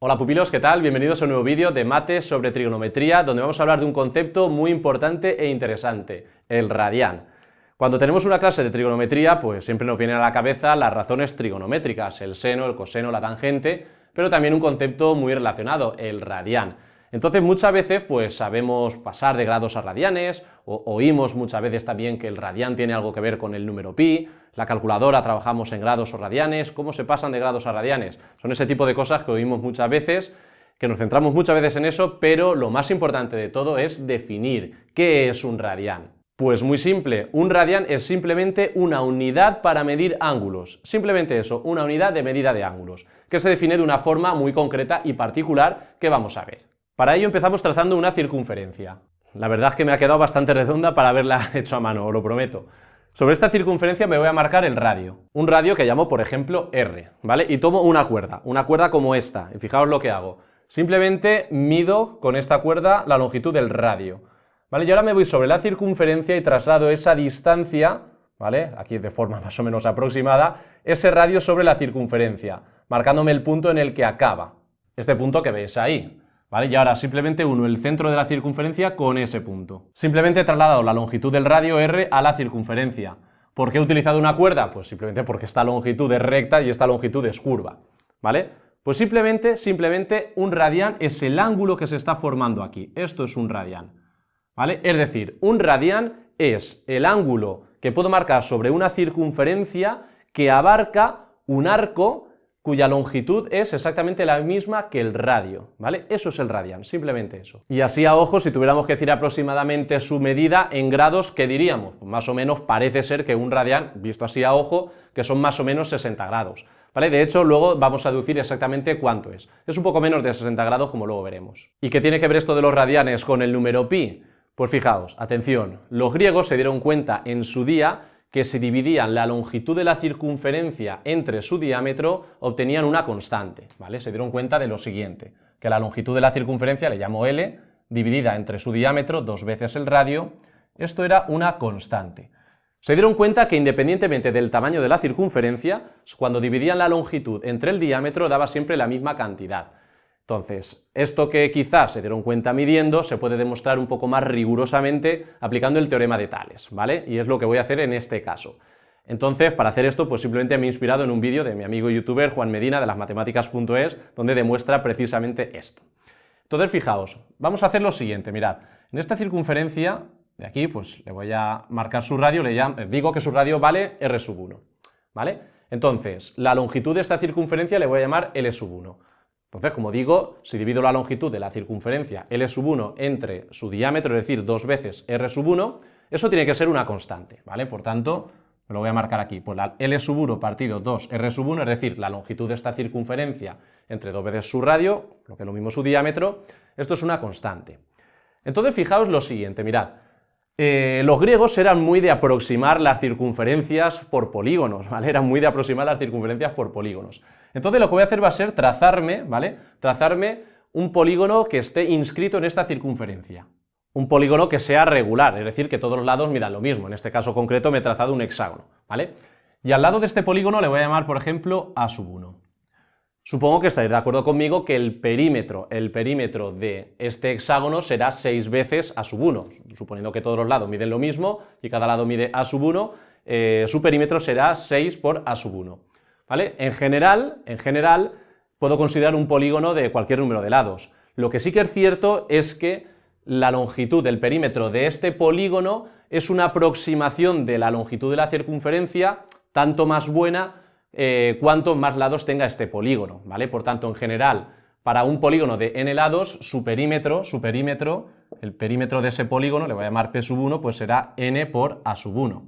Hola pupilos, ¿qué tal? Bienvenidos a un nuevo vídeo de Mate sobre trigonometría, donde vamos a hablar de un concepto muy importante e interesante, el radián. Cuando tenemos una clase de trigonometría, pues siempre nos vienen a la cabeza las razones trigonométricas, el seno, el coseno, la tangente, pero también un concepto muy relacionado, el radián. Entonces muchas veces pues sabemos pasar de grados a radianes, o oímos muchas veces también que el radián tiene algo que ver con el número pi, la calculadora trabajamos en grados o radianes, ¿cómo se pasan de grados a radianes? Son ese tipo de cosas que oímos muchas veces, que nos centramos muchas veces en eso, pero lo más importante de todo es definir qué es un radián. Pues muy simple, un radián es simplemente una unidad para medir ángulos, simplemente eso, una unidad de medida de ángulos, que se define de una forma muy concreta y particular que vamos a ver. Para ello empezamos trazando una circunferencia. La verdad es que me ha quedado bastante redonda para haberla hecho a mano, os lo prometo. Sobre esta circunferencia me voy a marcar el radio, un radio que llamo por ejemplo R, ¿vale? Y tomo una cuerda como esta, y fijaos lo que hago. Simplemente mido con esta cuerda la longitud del radio, ¿vale? Y ahora me voy sobre la circunferencia y traslado esa distancia, ¿vale? Aquí de forma más o menos aproximada, ese radio sobre la circunferencia, marcándome el punto en el que acaba, este punto que veis ahí. ¿Vale? Y ahora simplemente uno el centro de la circunferencia con ese punto. Simplemente he trasladado la longitud del radio R a la circunferencia. ¿Por qué he utilizado una cuerda? Pues simplemente porque esta longitud es recta y esta longitud es curva, ¿vale? Pues simplemente un radián es el ángulo que se está formando aquí. Esto es un radián, ¿vale? Es decir, un radián es el ángulo que puedo marcar sobre una circunferencia que abarca un arco cuya longitud es exactamente la misma que el radio, ¿vale? Eso es el radián, simplemente eso. Y así a ojo, si tuviéramos que decir aproximadamente su medida en grados, ¿qué diríamos? Pues más o menos parece ser que un radián, visto así a ojo, que son más o menos 60 grados, ¿vale? De hecho, luego vamos a deducir exactamente cuánto es. Es un poco menos de 60 grados, como luego veremos. ¿Y qué tiene que ver esto de los radianes con el número pi? Pues fijaos, atención, los griegos se dieron cuenta en su día que si dividían la longitud de la circunferencia entre su diámetro, obtenían una constante, ¿vale? Se dieron cuenta de lo siguiente, que la longitud de la circunferencia, le llamo L, dividida entre su diámetro, 2 veces el radio, esto era una constante. Se dieron cuenta que independientemente del tamaño de la circunferencia, cuando dividían la longitud entre el diámetro, daba siempre la misma cantidad. Entonces, esto que quizás se dieron cuenta midiendo, se puede demostrar un poco más rigurosamente aplicando el teorema de Tales, ¿vale? Y es lo que voy a hacer en este caso. Entonces, para hacer esto, pues simplemente me he inspirado en un vídeo de mi amigo youtuber Juan Medina de lasmatemáticas.es, donde demuestra precisamente esto. Entonces, fijaos, vamos a hacer lo siguiente, mirad, en esta circunferencia de aquí, pues le voy a marcar su radio, digo que su radio vale R1, ¿vale? Entonces, la longitud de esta circunferencia le voy a llamar L1. Entonces, como digo, si divido la longitud de la circunferencia L1 entre su diámetro, es decir, 2 veces R1, eso tiene que ser una constante, ¿vale? Por tanto, me lo voy a marcar aquí, pues la L1 partido 2R1, es decir, la longitud de esta circunferencia entre 2 veces su radio, lo que es lo mismo su diámetro, esto es una constante. Entonces, fijaos lo siguiente, mirad, los griegos eran muy de aproximar las circunferencias por polígonos, ¿vale? Eran muy de aproximar las circunferencias por polígonos. Entonces lo que voy a hacer va a ser trazarme, ¿vale? Trazarme un polígono que esté inscrito en esta circunferencia. Un polígono que sea regular, es decir, que todos los lados midan lo mismo. En este caso concreto me he trazado un hexágono, ¿vale? Y al lado de este polígono le voy a llamar, por ejemplo, A1. Supongo que estaréis de acuerdo conmigo que el perímetro de este hexágono será 6 veces A1, suponiendo que todos los lados miden lo mismo y cada lado mide A1, su perímetro será 6 por A1, ¿vale? En general, puedo considerar un polígono de cualquier número de lados. Lo que sí que es cierto es que la longitud del perímetro de este polígono es una aproximación de la longitud de la circunferencia, tanto más buena cuanto más lados tenga este polígono, ¿vale? Por tanto, en general, para un polígono de n lados, su perímetro, el perímetro de ese polígono, le voy a llamar P1, pues será n por A1,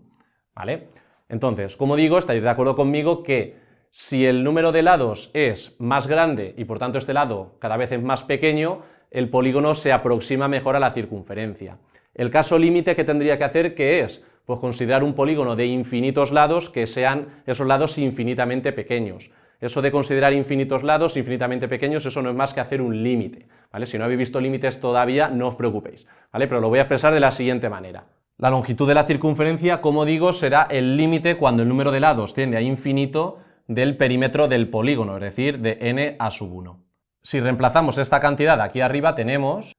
¿vale? Entonces, como digo, estaréis de acuerdo conmigo que si el número de lados es más grande y por tanto este lado cada vez es más pequeño, el polígono se aproxima mejor a la circunferencia. El caso límite que tendría que hacer, ¿qué es? Pues considerar un polígono de infinitos lados que sean esos lados infinitamente pequeños. Eso de considerar infinitos lados infinitamente pequeños, eso no es más que hacer un límite, ¿vale? Si no habéis visto límites todavía, no os preocupéis, ¿vale? Pero lo voy a expresar de la siguiente manera. La longitud de la circunferencia, como digo, será el límite cuando el número de lados tiende a infinito del perímetro del polígono, es decir, de n a sub 1. Si reemplazamos esta cantidad aquí arriba tenemos,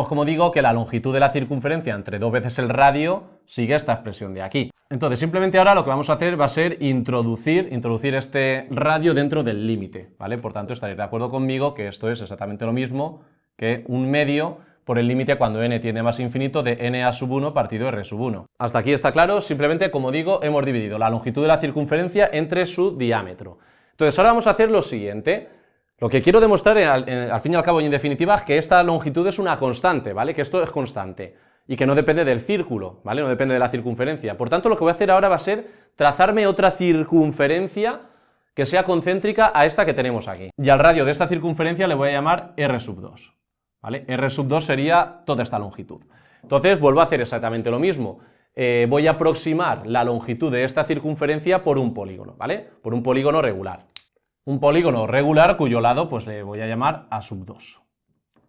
como digo, que la longitud de la circunferencia entre 2 veces el radio sigue esta expresión de aquí. Entonces simplemente ahora lo que vamos a hacer va a ser introducir este radio dentro del límite, ¿vale? Por tanto estaréis de acuerdo conmigo que esto es exactamente lo mismo que un medio por el límite cuando n tiende a más infinito de na⁻1 partido r⁻1. Hasta aquí está claro, simplemente, como digo, hemos dividido la longitud de la circunferencia entre su diámetro. Entonces ahora vamos a hacer lo siguiente. Lo que quiero demostrar, al fin y al cabo y en definitiva, es que esta longitud es una constante, ¿vale? Que esto es constante y que no depende del círculo, ¿vale? No depende de la circunferencia. Por tanto, lo que voy a hacer ahora va a ser trazarme otra circunferencia que sea concéntrica a esta que tenemos aquí. Y al radio de esta circunferencia le voy a llamar r⁻², ¿vale? r⁻² sería toda esta longitud. Entonces vuelvo a hacer exactamente lo mismo. Voy a aproximar la longitud de esta circunferencia por un polígono, ¿vale? Por un polígono regular. Un polígono regular cuyo lado pues le voy a llamar a⁻²,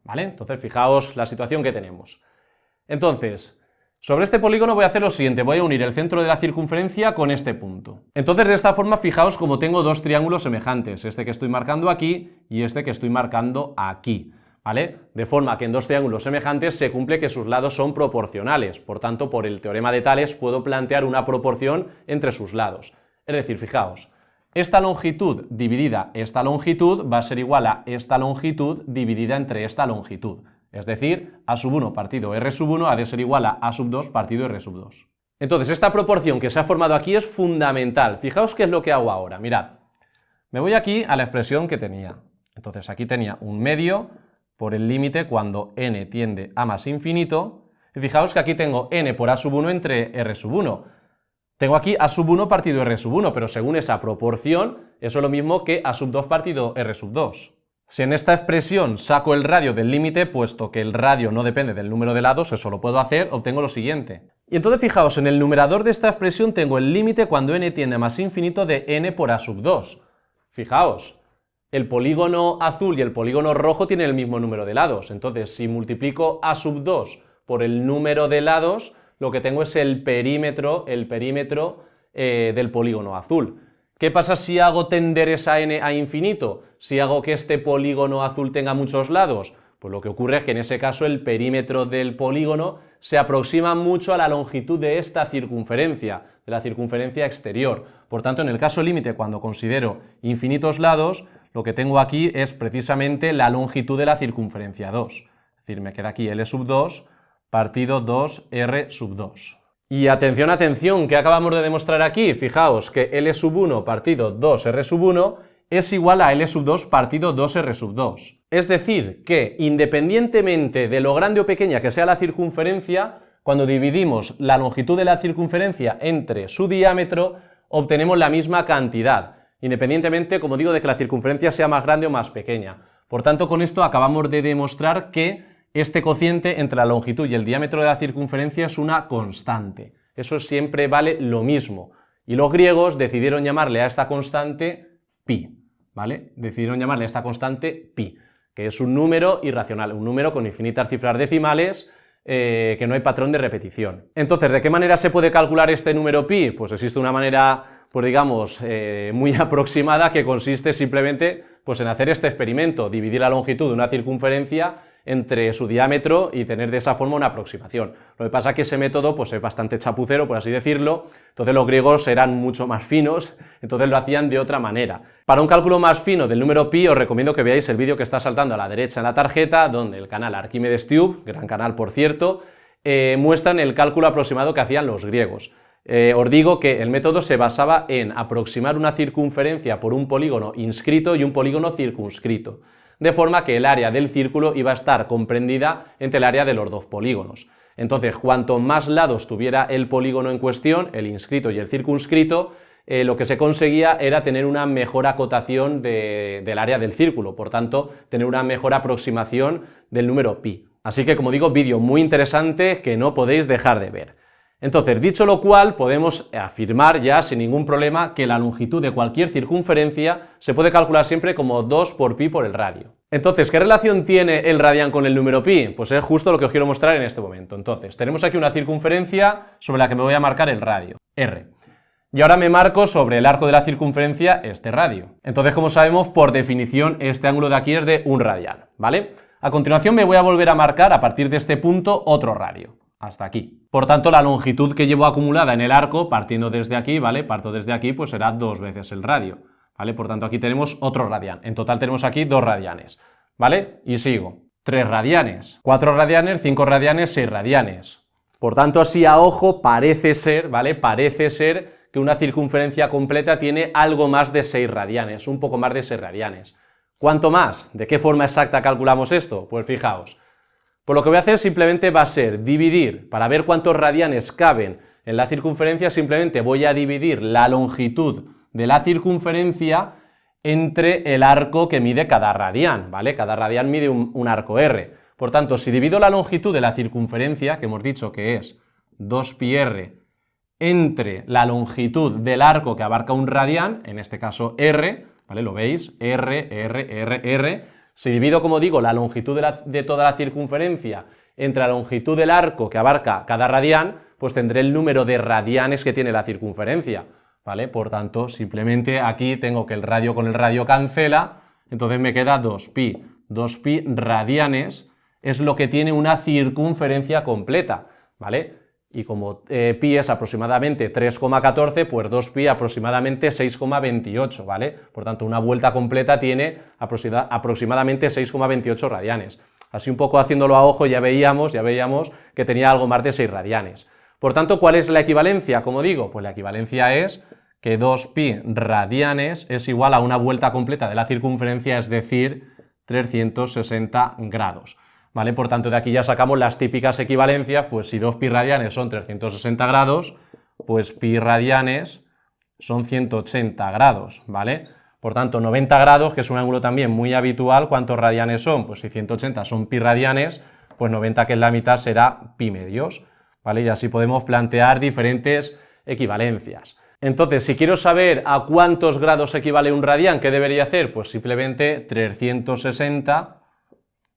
¿vale? Entonces fijaos la situación que tenemos. Entonces, sobre este polígono voy a hacer lo siguiente, voy a unir el centro de la circunferencia con este punto. Entonces de esta forma fijaos como tengo dos triángulos semejantes, este que estoy marcando aquí y este que estoy marcando aquí, ¿vale? De forma que en dos triángulos semejantes se cumple que sus lados son proporcionales, por tanto por el teorema de Tales puedo plantear una proporción entre sus lados. Es decir, fijaos, esta longitud dividida esta longitud va a ser igual a esta longitud dividida entre esta longitud. Es decir, a⁻1 partido r⁻1 ha de ser igual a a⁻2 partido r⁻2. Entonces, esta proporción que se ha formado aquí es fundamental. Fijaos qué es lo que hago ahora. Mirad, me voy aquí a la expresión que tenía. Entonces, aquí tenía un medio por el límite cuando n tiende a más infinito. Y fijaos que aquí tengo n por a⁻1 entre r⁻1. Tengo aquí a⁻1 partido r⁻1, pero según esa proporción, eso es lo mismo que a⁻2 partido r⁻2. Si en esta expresión saco el radio del límite, puesto que el radio no depende del número de lados, eso lo puedo hacer, obtengo lo siguiente. Y entonces fijaos, en el numerador de esta expresión tengo el límite cuando n tiende a más infinito de n por a⁻2. Fijaos, el polígono azul y el polígono rojo tienen el mismo número de lados, entonces si multiplico a⁻2 por el número de lados, lo que tengo es el perímetro del polígono azul. ¿Qué pasa si hago tender esa n a infinito? Si hago que este polígono azul tenga muchos lados, pues lo que ocurre es que en ese caso el perímetro del polígono se aproxima mucho a la longitud de esta circunferencia, de la circunferencia exterior. Por tanto, en el caso límite, cuando considero infinitos lados, lo que tengo aquí es precisamente la longitud de la circunferencia 2. Es decir, me queda aquí L⁻2 partido 2R⁻2. Y atención, atención, ¿qué acabamos de demostrar aquí? Fijaos que L⁻1 partido 2R⁻1 es igual a L⁻2 partido 2R⁻2. Es decir, que independientemente de lo grande o pequeña que sea la circunferencia, cuando dividimos la longitud de la circunferencia entre su diámetro, obtenemos la misma cantidad, independientemente, como digo, de que la circunferencia sea más grande o más pequeña. Por tanto, con esto acabamos de demostrar que este cociente entre la longitud y el diámetro de la circunferencia es una constante. Eso siempre vale lo mismo. Y los griegos decidieron llamarle a esta constante pi, ¿vale? Decidieron llamarle a esta constante pi, que es un número irracional, un número con infinitas cifras decimales, que no hay patrón de repetición. Entonces, ¿de qué manera se puede calcular este número pi? Pues existe una manera, pues digamos, muy aproximada, que consiste simplemente pues, en hacer este experimento, dividir la longitud de una circunferencia entre su diámetro y tener de esa forma una aproximación. Lo que pasa es que ese método pues, es bastante chapucero, por así decirlo, entonces los griegos eran mucho más finos, entonces lo hacían de otra manera. Para un cálculo más fino del número pi os recomiendo que veáis el vídeo que está saltando a la derecha en la tarjeta, donde el canal Archimedes Tube, gran canal por cierto, muestran el cálculo aproximado que hacían los griegos. Os digo que el método se basaba en aproximar una circunferencia por un polígono inscrito y un polígono circunscrito, de forma que el área del círculo iba a estar comprendida entre el área de los dos polígonos. Entonces, cuanto más lados tuviera el polígono en cuestión, el inscrito y el circunscrito, lo que se conseguía era tener una mejor acotación del área del círculo, por tanto, tener una mejor aproximación del número pi. Así que, como digo, vídeo muy interesante que no podéis dejar de ver. Entonces, dicho lo cual, podemos afirmar ya sin ningún problema que la longitud de cualquier circunferencia se puede calcular siempre como 2 por pi por el radio. Entonces, ¿qué relación tiene el radián con el número pi? Pues es justo lo que os quiero mostrar en este momento. Entonces, tenemos aquí una circunferencia sobre la que me voy a marcar el radio, r. Y ahora me marco sobre el arco de la circunferencia este radio. Entonces, como sabemos, por definición, este ángulo de aquí es de 1 radian, ¿vale? A continuación me voy a volver a marcar a partir de este punto otro radio, hasta aquí. Por tanto, la longitud que llevo acumulada en el arco, partiendo desde aquí, ¿vale? Parto desde aquí, pues será 2 veces el radio, ¿vale? Por tanto, aquí tenemos otro radian. En total tenemos aquí 2 radianes, ¿vale? Y sigo. 3 radianes, 4 radianes, 5 radianes, 6 radianes. Por tanto, así a ojo parece ser, ¿vale? Parece ser que una circunferencia completa tiene algo más de 6 radianes, un poco más de 6 radianes. ¿Cuánto más? ¿De qué forma exacta calculamos esto? Pues fijaos. Pues lo que voy a hacer simplemente va a ser dividir, para ver cuántos radianes caben en la circunferencia, simplemente voy a dividir la longitud de la circunferencia entre el arco que mide cada radian, ¿vale? Cada radian mide un arco r. Por tanto, si divido la longitud de la circunferencia, que hemos dicho que es 2πr, entre la longitud del arco que abarca un radian, en este caso r, ¿vale? Lo veis, r. Si divido, como digo, la longitud de toda la circunferencia entre la longitud del arco que abarca cada radian, pues tendré el número de radianes que tiene la circunferencia, ¿vale? Por tanto, simplemente aquí tengo que el radio con el radio cancela, entonces me queda 2pi. 2pi radianes es lo que tiene una circunferencia completa, ¿vale? Y como pi es aproximadamente 3,14, pues 2pi aproximadamente 6,28, ¿vale? Por tanto, una vuelta completa tiene aproximadamente 6,28 radianes. Así un poco haciéndolo a ojo ya veíamos que tenía algo más de 6 radianes. Por tanto, ¿cuál es la equivalencia? Como digo, pues la equivalencia es que 2pi radianes es igual a una vuelta completa de la circunferencia, es decir, 360 grados. ¿Vale? Por tanto, de aquí ya sacamos las típicas equivalencias, pues si 2pi radianes son 360 grados, pues pi radianes son 180 grados, ¿vale? Por tanto, 90 grados, que es un ángulo también muy habitual, ¿cuántos radianes son? Pues si 180 son pi radianes, pues 90, que es la mitad, será pi medios, ¿vale? Y así podemos plantear diferentes equivalencias. Entonces, si quiero saber a cuántos grados equivale un radian, ¿qué debería hacer? Pues simplemente 360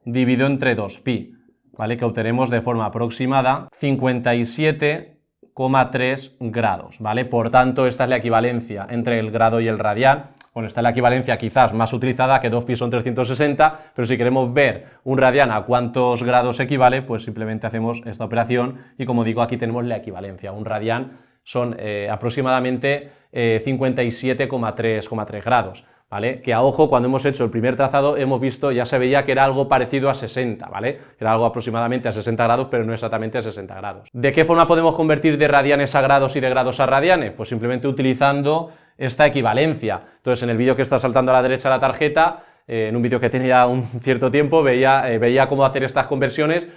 dividido entre 2pi, ¿vale? Que obtenemos de forma aproximada 57,3 grados, ¿vale? Por tanto, esta es la equivalencia entre el grado y el radian. Bueno, esta es la equivalencia quizás más utilizada, que 2pi son 360, pero si queremos ver un radian a cuántos grados equivale, pues simplemente hacemos esta operación y, como digo, aquí tenemos la equivalencia. Un radian son aproximadamente 57,3 grados. ¿Vale? Que a ojo, cuando hemos hecho el primer trazado hemos visto, ya se veía que era algo parecido a 60, ¿vale? Era algo aproximadamente a 60 grados, pero no exactamente a 60 grados. ¿De qué forma podemos convertir de radianes a grados y de grados a radianes? Pues simplemente utilizando esta equivalencia. Entonces, en el vídeo que está saltando a la derecha de la tarjeta, en un vídeo que tenía un cierto tiempo, veía cómo hacer estas conversiones,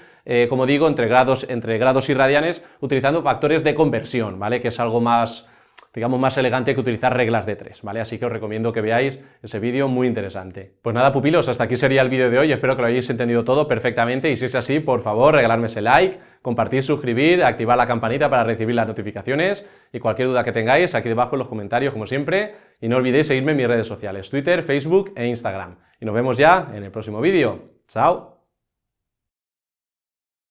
como digo, entre grados y radianes, utilizando factores de conversión, ¿vale? Que es algo más, digamos, más elegante que utilizar reglas de 3, ¿vale? Así que os recomiendo que veáis ese vídeo, muy interesante. Pues nada, pupilos, hasta aquí sería el vídeo de hoy, espero que lo hayáis entendido todo perfectamente, y si es así, por favor, regalarme ese like, compartir, suscribir, activar la campanita para recibir las notificaciones, y cualquier duda que tengáis, aquí debajo en los comentarios, como siempre, y no olvidéis seguirme en mis redes sociales, Twitter, Facebook e Instagram. Y nos vemos ya en el próximo vídeo. ¡Chao!